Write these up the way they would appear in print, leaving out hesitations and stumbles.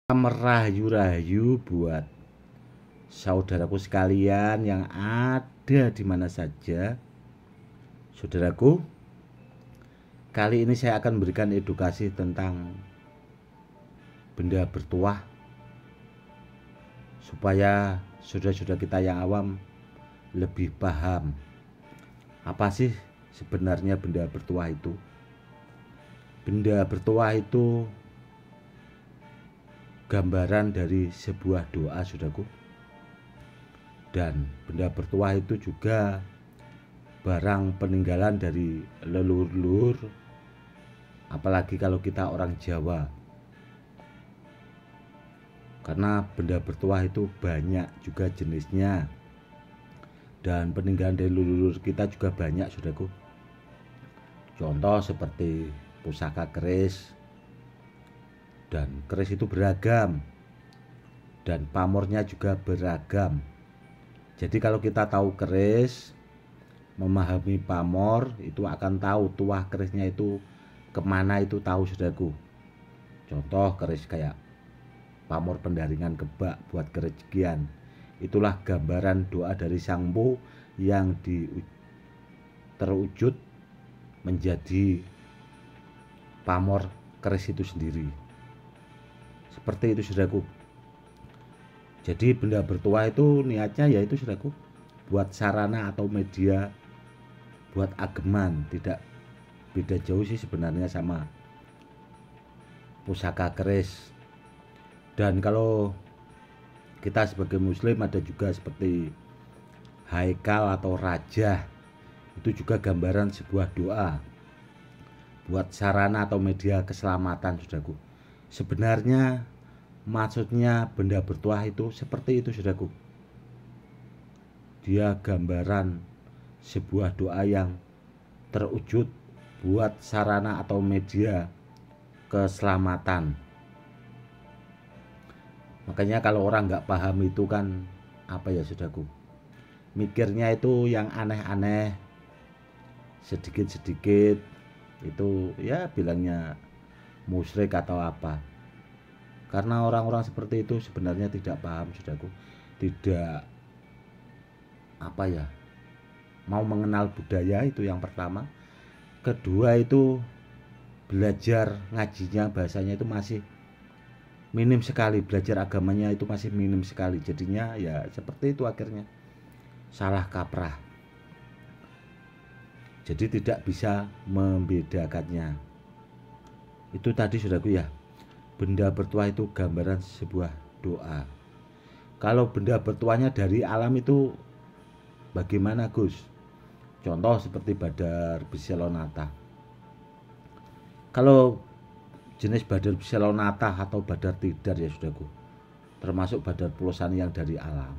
Merayu-rayu buat saudaraku sekalian yang ada di mana saja. Saudaraku, kali ini saya akan memberikan edukasi tentang benda bertuah supaya saudara-saudara kita yang awam lebih paham apa sih sebenarnya benda bertuah itu. Benda bertuah itu gambaran dari sebuah doa, saudaraku. Dan benda bertuah itu juga barang peninggalan dari leluhur, apalagi kalau kita orang Jawa. Karena benda bertuah itu banyak juga jenisnya. Dan peninggalan dari leluhur kita juga banyak, saudaraku. Contoh seperti pusaka keris. Dan keris itu beragam. Dan pamornya juga beragam. Jadi kalau kita tahu keris, memahami pamor, itu akan tahu tuah kerisnya itu kemana, itu tahu, saudaraku. Contoh keris kayak pamor pendaringan kebak buat kerejekian. Itulah gambaran doa dari Sang Empu yang terwujud menjadi pamor keris itu sendiri. Seperti itu, saudaraku. Jadi benda bertuah itu niatnya yaitu, saudaraku, buat sarana atau media buat ageman. Tidak beda jauh sih sebenarnya sama pusaka keris. Dan kalau kita sebagai muslim ada juga seperti haikal atau raja. Itu juga gambaran sebuah doa buat sarana atau media keselamatan, saudaraku. Sebenarnya maksudnya benda bertuah itu seperti itu, saudaraku. Dia gambaran sebuah doa yang terwujud buat sarana atau media keselamatan. Makanya kalau orang nggak paham itu kan apa ya, saudaraku, mikirnya itu yang aneh-aneh, sedikit-sedikit itu ya bilangnya musyrik atau apa. Karena orang-orang seperti itu sebenarnya tidak paham, saudaraku. Tidak apa ya, mau mengenal budaya, itu yang pertama. Kedua itu belajar ngajinya, bahasanya itu masih minim sekali, belajar agamanya itu masih minim sekali. Jadinya ya seperti itu, akhirnya salah kaprah. Jadi tidak bisa membedakannya. Itu tadi, saudaraku, ya. Benda bertuah itu gambaran sebuah doa. Kalau benda bertuahnya dari alam itu bagaimana, Gus? Contoh seperti badar biselonata. Kalau jenis badar biselonata atau badar tidar ya, saudaraku, termasuk badar polosan yang dari alam,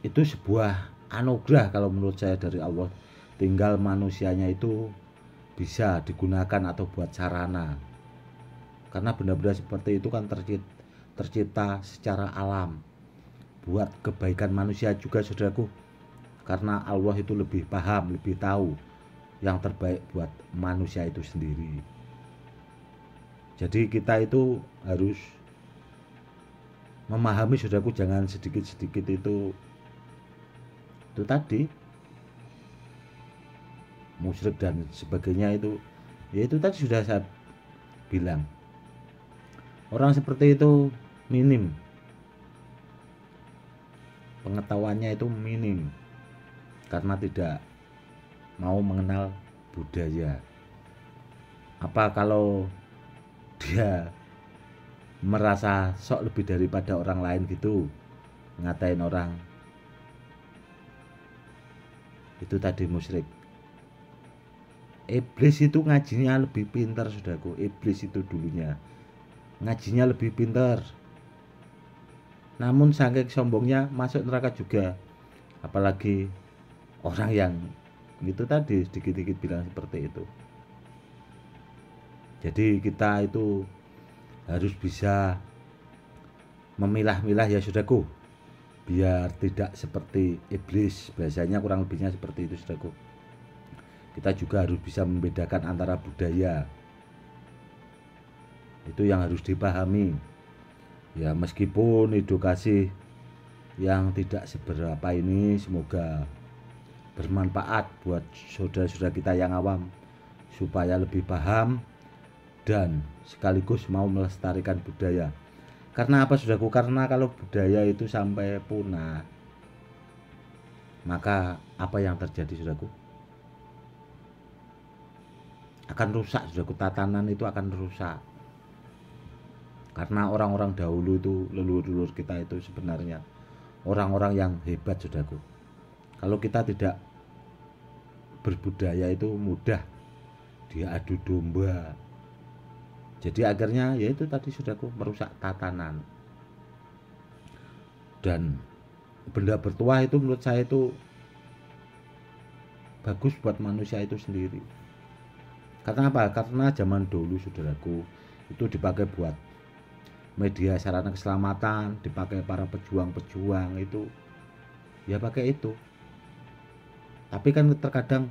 itu sebuah anugerah kalau menurut saya dari Allah. Tinggal manusianya itu bisa digunakan atau buat sarana. Karena benda-benda seperti itu kan tercipta secara alam buat kebaikan manusia juga, saudaraku. Karena Allah itu lebih paham, lebih tahu yang terbaik buat manusia itu sendiri. Jadi kita itu harus memahami, saudaraku, jangan sedikit-sedikit itu tadi musyrik dan sebagainya. Itu ya itu tadi sudah saya bilang. Orang seperti itu minim, pengetahuannya itu minim, karena tidak mau mengenal budaya. Apa kalau dia merasa sok lebih daripada orang lain gitu, ngatain orang, itu tadi musyrik. Iblis itu ngajinya lebih pintar, saudaraku. Iblis itu dulunya ngajinya lebih pintar, namun saking sombongnya masuk neraka juga. Apalagi orang yang itu tadi sedikit-sedikit bilang seperti itu. Jadi kita itu harus bisa memilah-milah ya, saudaraku, biar tidak seperti iblis. Biasanya kurang lebihnya seperti itu, saudaraku. Kita juga harus bisa membedakan antara budaya Itu yang harus dipahami. Ya meskipun edukasi yang tidak seberapa ini semoga bermanfaat buat saudara-saudara kita yang awam supaya lebih paham dan sekaligus mau melestarikan budaya. Karena apa saudaraku? Karena kalau budaya itu sampai punah, maka apa yang terjadi saudaraku? Akan rusak saudaraku, tatanan itu akan rusak. Karena orang-orang dahulu itu, leluhur-leluhur kita itu sebenarnya orang-orang yang hebat saudaraku. Kalau kita tidak berbudaya itu mudah diadu domba. Jadi akhirnya ya itu tadi saudaraku, merusak tatanan. Dan benda bertuah itu menurut saya itu bagus buat manusia itu sendiri. Karena apa? Karena zaman dulu saudaraku itu dipakai buat media sarana keselamatan, dipakai para pejuang-pejuang itu, ya pakai itu. Tapi kan terkadang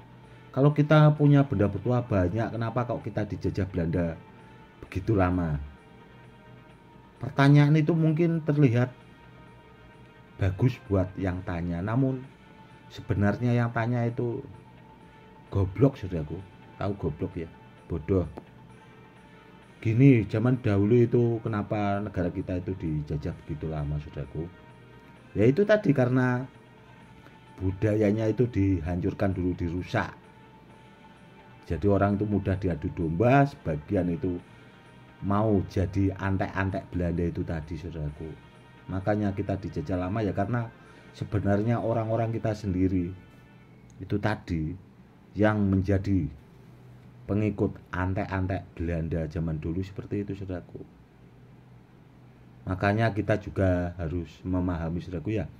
kalau kita punya benda bertuah banyak, kenapa kok kita dijajah Belanda begitu lama? Pertanyaan itu mungkin terlihat bagus buat yang tanya, namun sebenarnya yang tanya itu goblok saudaraku. Tahu goblok ya? Bodoh. Gini, zaman dahulu itu kenapa negara kita itu dijajah begitu lama saudaraku? Ya itu tadi karena budayanya itu dihancurkan dulu, dirusak. Jadi orang itu mudah diadu domba, sebagian itu mau jadi antek-antek Belanda itu tadi saudaraku. Makanya kita dijajah lama ya karena sebenarnya orang-orang kita sendiri itu tadi yang menjadi pengikut antek-antek Belanda zaman dulu seperti itu saudaraku. Makanya kita juga harus memahami saudaraku ya.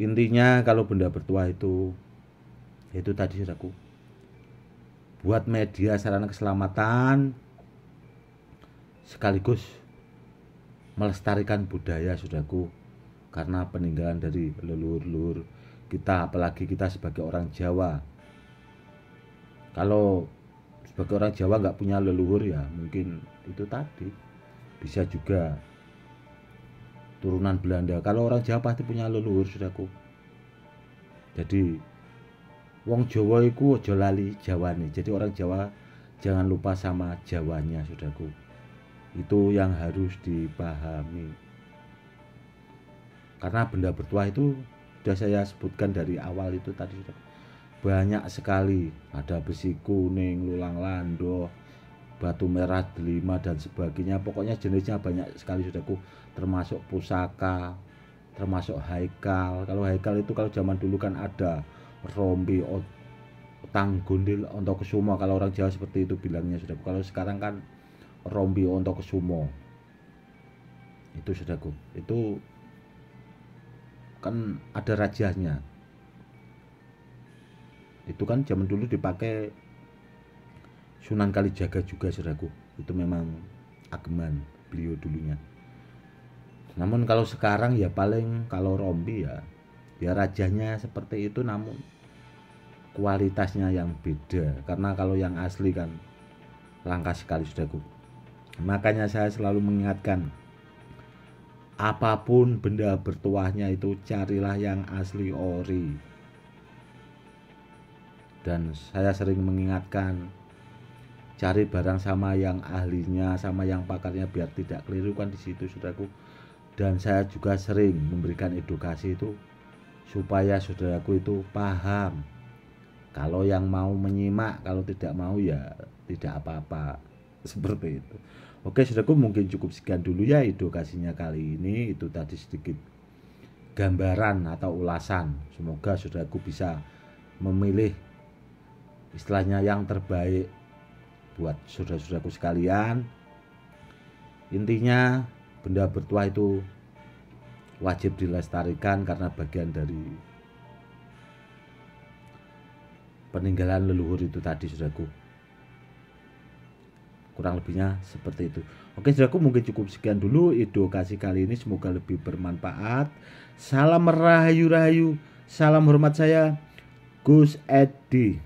Intinya kalau benda bertuah itu tadi saudaraku, buat media sarana keselamatan sekaligus melestarikan budaya saudaraku. Karena peninggalan dari leluhur-leluhur kita, apalagi kita sebagai orang Jawa. Kalau sebagai orang Jawa nggak punya leluhur ya mungkin itu tadi bisa juga turunan Belanda. Kalau orang Jawa pasti punya leluhur saudaraku. Jadi wong Jawa iku aja lali Jawane. Jadi orang Jawa jangan lupa sama Jawanya saudaraku. Itu yang harus dipahami. Karena benda bertuah itu sudah saya sebutkan dari awal itu tadi sudah banyak sekali, ada besi kuning, lulang lando, batu merah delima dan sebagainya. Pokoknya jenisnya banyak sekali saudaraku, termasuk pusaka, termasuk haikal. Kalau haikal itu kalau zaman dulu kan ada rombi, tanggundil, ontokusumo. Kalau orang Jawa seperti itu bilangnya saudaraku. Kalau sekarang kan rombi, ontokusumo. Itu saudaraku, itu kan ada rajanya. Itu kan zaman dulu dipakai Sunan Kalijaga juga saudaraku. Itu memang ageman beliau dulunya. Namun kalau sekarang ya paling kalau rombi ya rajanya seperti itu, namun kualitasnya yang beda. Karena kalau yang asli kan langka sekali saudaraku. Makanya saya selalu mengingatkan, apapun benda bertuahnya itu carilah yang asli ori. Dan saya sering mengingatkan, cari barang sama yang ahlinya, sama yang pakarnya biar tidak keliru kan di situ saudaraku. Dan saya juga sering memberikan edukasi itu supaya saudaraku itu paham. Kalau yang mau menyimak, kalau tidak mau ya tidak apa-apa. Seperti itu. Oke saudaraku, mungkin cukup sekian dulu ya edukasinya kali ini. Itu tadi sedikit gambaran atau ulasan. Semoga saudaraku bisa memilih istilahnya yang terbaik buat saudara-saudaraku sekalian. Intinya benda bertuah itu wajib dilestarikan karena bagian dari peninggalan leluhur itu tadi saudaraku. Kurang lebihnya seperti itu. Oke saudaraku, mungkin cukup sekian dulu edukasi kali ini, semoga lebih bermanfaat. Salam rahayu-rahayu, salam hormat saya Gus Edi.